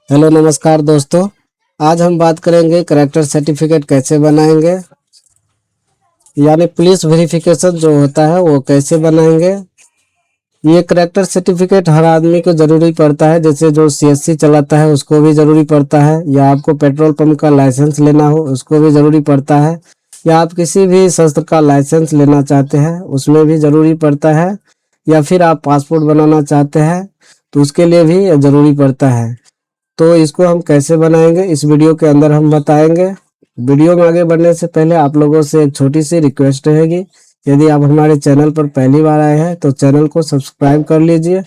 Hello नमस्कार दोस्तों। आज हम बात करेंगे करेक्टर सर्टिफिकेट कैसे बनाएंगे, यानी पुलिस वेरिफिकेशन जो होता है वो कैसे बनाएंगे। ये करेक्टर सर्टिफिकेट हर आदमी को ज़रूरी पड़ता है, जैसे जो सीएससी चलाता है उसको भी ज़रूरी पड़ता है, या आपको पेट्रोल पंप का लाइसेंस लेना हो उसको भी ज़रूरी पड़ता है, या आप किसी भी शस्त्र का लाइसेंस लेना चाहते हैं उसमें भी ज़रूरी पड़ता है, या फिर आप पासपोर्ट बनाना चाहते हैं तो उसके लिए भी ज़रूरी पड़ता है। तो इसको हम कैसे बनाएंगे इस वीडियो के अंदर हम बताएंगे। वीडियो में आगे बढ़ने से पहले आप लोगों से एक छोटी सी रिक्वेस्ट रहेगी, यदि आप हमारे चैनल पर पहली बार आए हैं तो चैनल को सब्सक्राइब कर लीजिए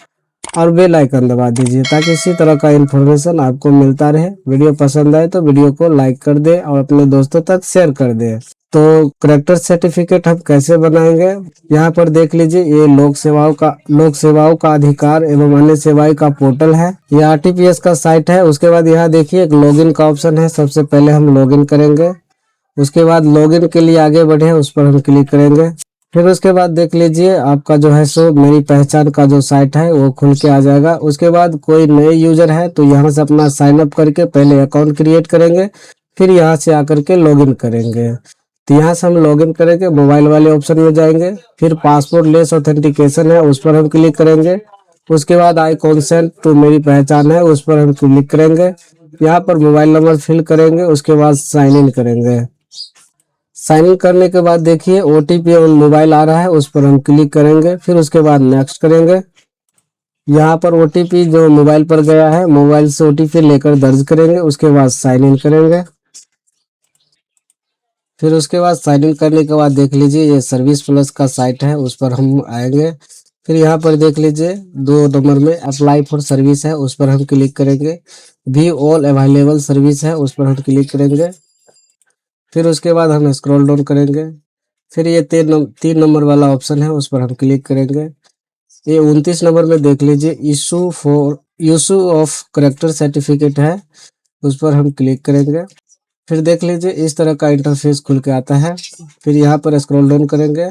और बेल आइकन दबा दीजिए ताकि इसी तरह का इन्फॉर्मेशन आपको मिलता रहे। वीडियो पसंद आए तो वीडियो को लाइक कर दे और अपने दोस्तों तक शेयर कर दे। तो करेक्टर सर्टिफिकेट हम कैसे बनाएंगे, यहाँ पर देख लीजिए, ये लोक सेवाओं का अधिकार एवं अन्य सेवाएं का पोर्टल है। ये आरटीपीएस का साइट है। उसके बाद यहाँ देखिए एक लॉगिन का ऑप्शन है। सबसे पहले हम लॉगिन करेंगे, उसके बाद लॉगिन के लिए आगे बढ़े उस पर हम क्लिक करेंगे। फिर उसके बाद देख लीजिए आपका जो है सो मेरी पहचान का जो साइट है वो खुल के आ जाएगा। उसके बाद कोई नए यूजर है तो यहाँ से अपना साइन अप करके पहले अकाउंट क्रिएट करेंगे, फिर यहाँ से आकर के लॉगिन करेंगे। तो यहाँ से हम लॉगिन करेंगे, मोबाइल वाले ऑप्शन में जाएंगे, फिर पासपोर्ट लेस ऑथेंटिकेशन है उस पर हम क्लिक करेंगे। उसके बाद आई कॉन्सेंट टू मेरी पहचान है उस पर हम क्लिक करेंगे। यहाँ पर मोबाइल नंबर फिल करेंगे, उसके बाद साइन इन करेंगे। साइन इन करने के बाद देखिए ओटीपी ऑन मोबाइल आ रहा है उस पर हम क्लिक करेंगे, फिर उसके बाद नेक्स्ट करेंगे। यहाँ पर ओटीपी जो मोबाइल पर गया है मोबाइल से ओटीपी लेकर दर्ज करेंगे, उसके बाद साइन इन करेंगे। फिर उसके बाद साइन इन करने के बाद देख लीजिए ये सर्विस प्लस का साइट है उस पर हम आएंगे। फिर यहाँ पर देख लीजिए 2 नंबर में अप्लाई फॉर सर्विस है उस पर हम क्लिक करेंगे। भी ऑल अवेलेबल सर्विस है उस पर हम क्लिक करेंगे। फिर उसके बाद हम स्क्रॉल डाउन करेंगे, फिर ये 3 नंबर वाला ऑप्शन है उस पर हम क्लिक करेंगे। ये 29 नंबर में देख लीजिए इशू ऑफ करेक्टर सर्टिफिकेट है उस पर हम क्लिक करेंगे। फिर देख लीजिए इस तरह का इंटरफेस खुल के आता है। फिर यहाँ पर स्क्रॉल डाउन करेंगे,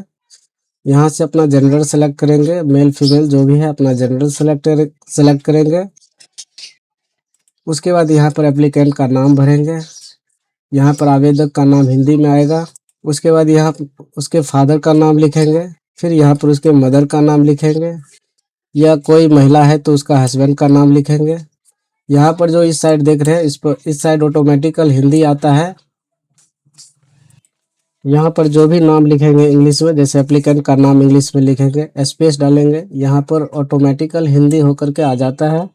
यहाँ से अपना जेंडर सेलेक्ट करेंगे, मेल फीमेल जो भी है अपना जेंडर सेलेक्ट करेंगे। उसके बाद यहाँ पर एप्लीकेंट का नाम भरेंगे, यहाँ पर आवेदक का नाम हिंदी में आएगा। उसके बाद यहाँ उसके फादर का नाम लिखेंगे, फिर यहाँ पर उसके मदर का नाम लिखेंगे, या कोई महिला है तो उसका हस्बैंड का नाम लिखेंगे। यहाँ पर जो इस साइड देख रहे हैं इस साइड ऑटोमेटिकल हिंदी आता है। यहाँ पर जो भी नाम लिखेंगे इंग्लिश में, जैसे एप्लीकेंट का नाम इंग्लिश में लिखेंगे, स्पेस डालेंगे, यहाँ पर ऑटोमेटिकल हिंदी होकर के आ जाता है।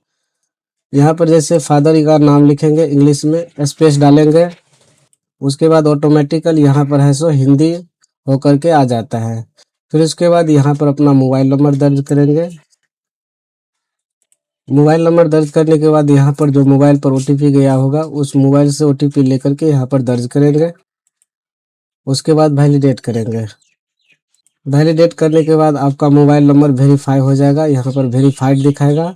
यहाँ पर जैसे फादर का नाम लिखेंगे इंग्लिश में, स्पेस डालेंगे, उसके बाद ऑटोमेटिकल यहाँ पर है सो हिंदी होकर के आ जाता है। फिर उसके बाद यहाँ पर अपना मोबाइल नंबर दर्ज करेंगे। मोबाइल नंबर दर्ज करने के बाद यहाँ पर जो मोबाइल पर ओटीपी गया होगा उस मोबाइल से ओटीपी लेकर के यहाँ पर दर्ज करेंगे। उसके बाद वैलिडेट करेंगे। वैलिडेट करने के बाद आपका मोबाइल नंबर वेरीफाई हो जाएगा, यहाँ पर वेरीफाइड दिखाएगा।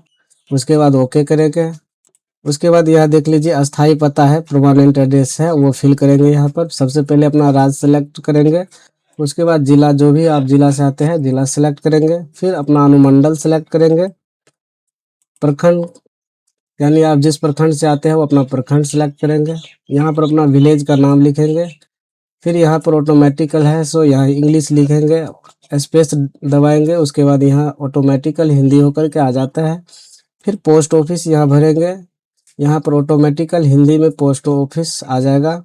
उसके बाद ओके करेंगे। उसके बाद यहाँ देख लीजिए अस्थाई पता है, परमानेंट एड्रेस है वो फिल करेंगे। यहाँ पर सबसे पहले अपना राज्य सेलेक्ट करेंगे, उसके बाद जिला जो भी आप जिला से आते हैं जिला सेलेक्ट करेंगे, फिर अपना अनुमंडल सेलेक्ट करेंगे। प्रखंड यानी आप जिस प्रखंड से आते हैं वो अपना प्रखंड सेलेक्ट करेंगे। यहाँ पर अपना विलेज का नाम लिखेंगे। फिर यहाँ पर ऑटोमेटिकल है सो यहाँ इंग्लिश लिखेंगे, स्पेस दबाएंगे, उसके बाद यहाँ ऑटोमेटिकल हिंदी होकर के आ जाता है। फिर पोस्ट ऑफिस यहाँ भरेंगे, यहाँ पर ऑटोमेटिकल हिंदी में पोस्ट ऑफिस आ जाएगा।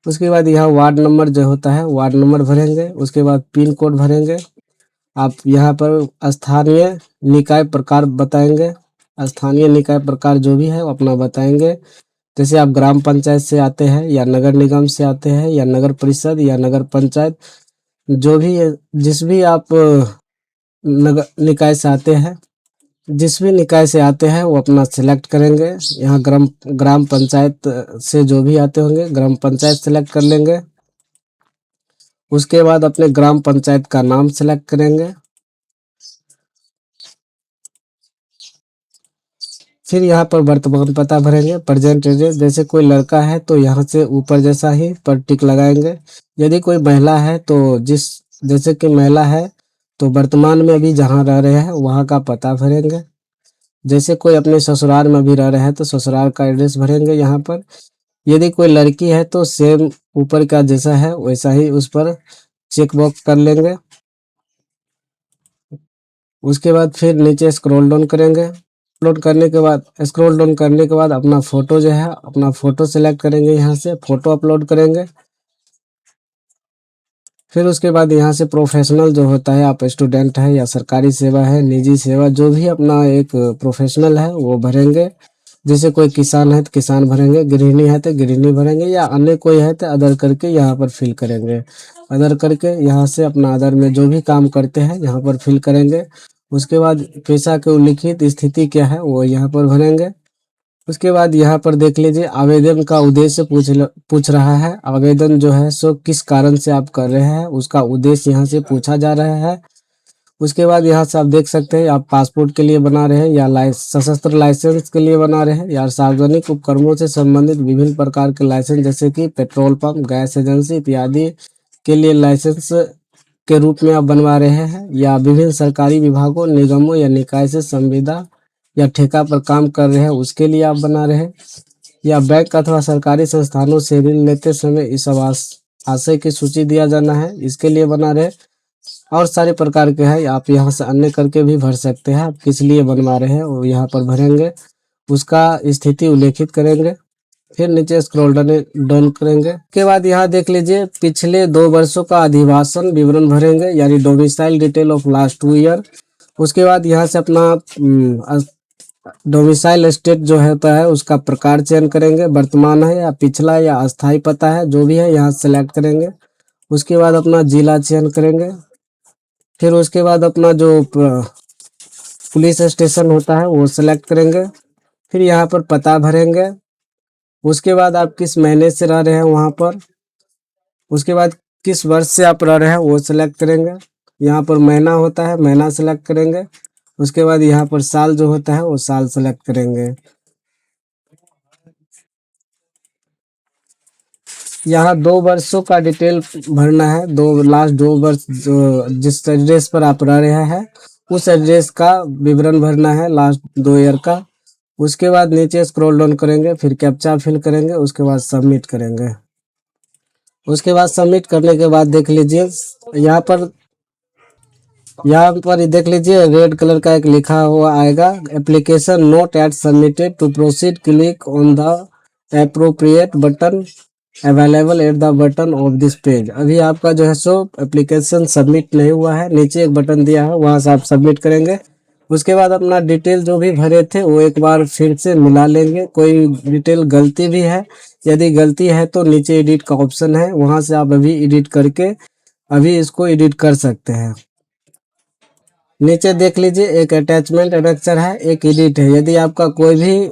उसके बाद यहाँ वार्ड नंबर जो होता है वार्ड नंबर भरेंगे, उसके बाद पिन कोड भरेंगे। आप यहाँ पर स्थानीय निकाय प्रकार बताएंगे, स्थानीय निकाय प्रकार जो भी है वो अपना बताएंगे। जैसे आप ग्राम पंचायत से आते हैं या नगर निगम से आते हैं या नगर परिषद या नगर पंचायत, जो भी है जिस भी आप नगर निकाय से आते हैं, जिस भी निकाय से आते हैं वो अपना सिलेक्ट करेंगे। यहाँ ग्राम पंचायत से जो भी आते होंगे ग्राम पंचायत सेलेक्ट कर लेंगे। उसके बाद अपने ग्राम पंचायत का नाम सेलेक्ट करेंगे। फिर यहाँ पर वर्तमान पता भरेंगे, प्रेजेंट एड्रेस। जैसे कोई लड़का है तो यहाँ से ऊपर जैसा ही पर टिक लगाएंगे। यदि कोई महिला है तो जैसे कि महिला है तो वर्तमान में अभी जहाँ रह रहे हैं वहाँ का पता भरेंगे। जैसे कोई अपने ससुराल में भी रह रहे हैं तो ससुराल का एड्रेस भरेंगे यहाँ पर। यदि कोई लड़की है तो सेम ऊपर का जैसा है वैसा ही उस पर चेक बॉक्स कर लेंगे। उसके बाद फिर नीचे स्क्रॉल डाउन करेंगे। स्क्रॉल डाउन करने के बाद अपना फ़ोटो जो है, अपना फ़ोटो सेलेक्ट करेंगे, यहाँ से फ़ोटो अपलोड करेंगे। फिर उसके बाद यहाँ से प्रोफेशनल जो होता है, आप स्टूडेंट है या सरकारी सेवा है, निजी सेवा, जो भी अपना एक प्रोफेशनल है वो भरेंगे। जैसे कोई किसान है तो किसान भरेंगे, गृहिणी है तो गृहिणी भरेंगे, या अन्य कोई है तो अदर करके यहाँ पर फिल करेंगे। अदर करके यहाँ से अपना अदर में जो भी काम करते हैं यहाँ पर फिल करेंगे। उसके बाद पेशा की उल्लिखित स्थिति क्या है वो यहाँ पर भरेंगे। उसके बाद यहाँ पर देख लीजिए आवेदन का उद्देश्य पूछ रहा है। आवेदन जो है सो किस कारण से आप कर रहे हैं उसका उद्देश्य यहाँ से पूछा जा रहा है। उसके बाद यहाँ से आप देख सकते हैं आप पासपोर्ट के लिए बना रहे हैं या सशस्त्र लाइसेंस के लिए बना रहे हैं, या सार्वजनिक उपक्रमों से संबंधित विभिन्न प्रकार के लाइसेंस जैसे कि पेट्रोल पंप, गैस एजेंसी इत्यादि के लिए लाइसेंस के रूप में आप बनवा रहे हैं, या विभिन्न सरकारी विभागों, निगमों या निकाय से संविदा या ठेका पर काम कर रहे हैं उसके लिए आप बना रहे हैं, या बैंक अथवा सरकारी संस्थानों से ऋण लेते समय इस आशय की सूची दिया जाना है इसके लिए बना रहे। और सारे प्रकार के हैं, आप यहाँ से अन्य करके भी भर सकते हैं। आप किस लिए बनवा रहे हैं वो यहाँ पर भरेंगे, उसका स्थिति उल्लेखित करेंगे। फिर नीचे स्क्रॉल डाउन करेंगे। उसके बाद यहाँ देख लीजिए पिछले 2 वर्षों का अधिवासन विवरण भरेंगे, यानी domicile detail of last 2 year. उसके बाद यहाँ से अपना डोमिसाइल स्टेट जो होता है उसका प्रकार चयन करेंगे, वर्तमान है या पिछला या अस्थायी पता है, जो भी है यहाँ सेलेक्ट करेंगे। उसके बाद अपना जिला चयन करेंगे। फिर उसके बाद अपना जो पुलिस स्टेशन होता है वो सिलेक्ट करेंगे। फिर यहाँ पर पता भरेंगे। उसके बाद आप किस महीने से रह रहे हैं वहाँ पर, उसके बाद किस वर्ष से आप रह रहे हैं वो सिलेक्ट करेंगे। यहाँ पर महीना होता है, महीना सेलेक्ट करेंगे। उसके बाद यहाँ पर साल जो होता है वो साल सेलेक्ट करेंगे। यहाँ 2 वर्षों का डिटेल भरना है, लास्ट 2 वर्ष जो जिस एड्रेस पर आप रह रहे हैं उस एड्रेस का विवरण भरना है, लास्ट 2 ईयर का। उसके बाद नीचे स्क्रॉल डाउन करेंगे, फिर कैप्चा फिल करेंगे, उसके बाद सबमिट करेंगे। उसके बाद सबमिट करने के बाद देख लीजिए यहाँ पर देख लीजिए रेड कलर का एक लिखा हुआ आएगा, application not yet submitted, to proceed click on the appropriate button available at the button of this page. अभी आपका जो है सो एप्लीकेशन सबमिट नहीं हुआ है, नीचे एक बटन दिया है वहां से आप सबमिट करेंगे। उसके बाद अपना डिटेल जो भी भरे थे वो एक बार फिर से मिला लेंगे। कोई डिटेल गलती भी है, यदि गलती है तो नीचे एडिट का ऑप्शन है, वहां से आप अभी एडिट करके अभी इसको एडिट कर सकते हैं। नीचे देख लीजिए एक अटैचमेंट एनेक्चर है, एक एडिट है। यदि आपका कोई भी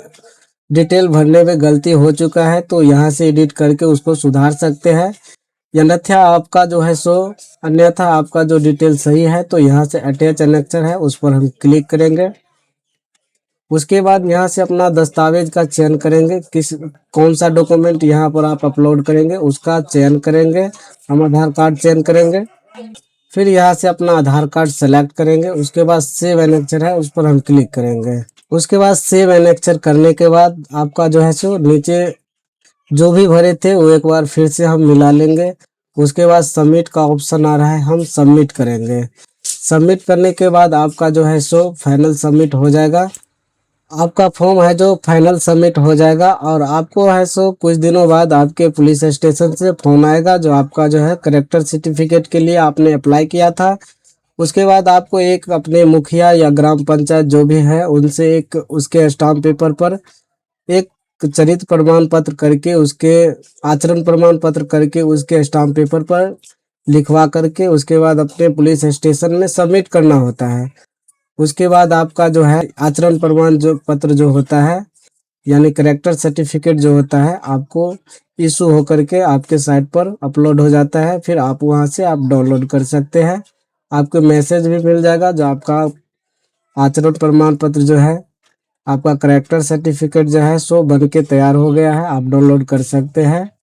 डिटेल भरने में गलती हो चुका है तो यहाँ से एडिट करके उसको सुधार सकते हैं, अन्यथा आपका जो डिटेल सही है तो यहाँ से अटैच एनेक्चर है उस पर हम क्लिक करेंगे। उसके बाद यहाँ से अपना दस्तावेज का चयन करेंगे, कौन सा डॉक्यूमेंट यहाँ पर आप अपलोड करेंगे उसका चयन करेंगे। हम आधार कार्ड चयन करेंगे। फिर यहाँ से अपना आधार कार्ड सेलेक्ट करेंगे। उसके बाद सेव एनेक्चर है उस पर हम क्लिक करेंगे। उसके बाद सेव एनेक्चर करने के बाद आपका जो है सो नीचे जो भी भरे थे वो एक बार फिर से हम मिला लेंगे। उसके बाद सबमिट का ऑप्शन आ रहा है, हम सबमिट करेंगे। सबमिट करने के बाद आपका जो है सो फाइनल सबमिट हो जाएगा। आपका फॉर्म है जो फाइनल सबमिट हो जाएगा, और आपको है सो कुछ दिनों बाद आपके पुलिस स्टेशन से फोन आएगा जो आपका जो है करेक्टर सर्टिफिकेट के लिए आपने अप्लाई किया था। उसके बाद आपको एक अपने मुखिया या ग्राम पंचायत जो भी है उनसे एक उसके स्टाम्प पेपर पर एक चरित्र प्रमाण पत्र करके, उसके आचरण प्रमाण पत्र करके उसके स्टाम्प पेपर पर लिखवा करके उसके बाद अपने पुलिस स्टेशन में सबमिट करना होता है। उसके बाद आपका जो है आचरण प्रमाण जो पत्र जो होता है, यानी करेक्टर सर्टिफिकेट जो होता है, आपको इशू होकर के आपके साइट पर अपलोड हो जाता है। फिर आप वहां से आप डाउनलोड कर सकते हैं। आपको मैसेज भी मिल जाएगा जो आपका आचरण प्रमाण पत्र जो है, आपका करेक्टर सर्टिफिकेट जो है सो बन के तैयार हो गया है, आप डाउनलोड कर सकते हैं।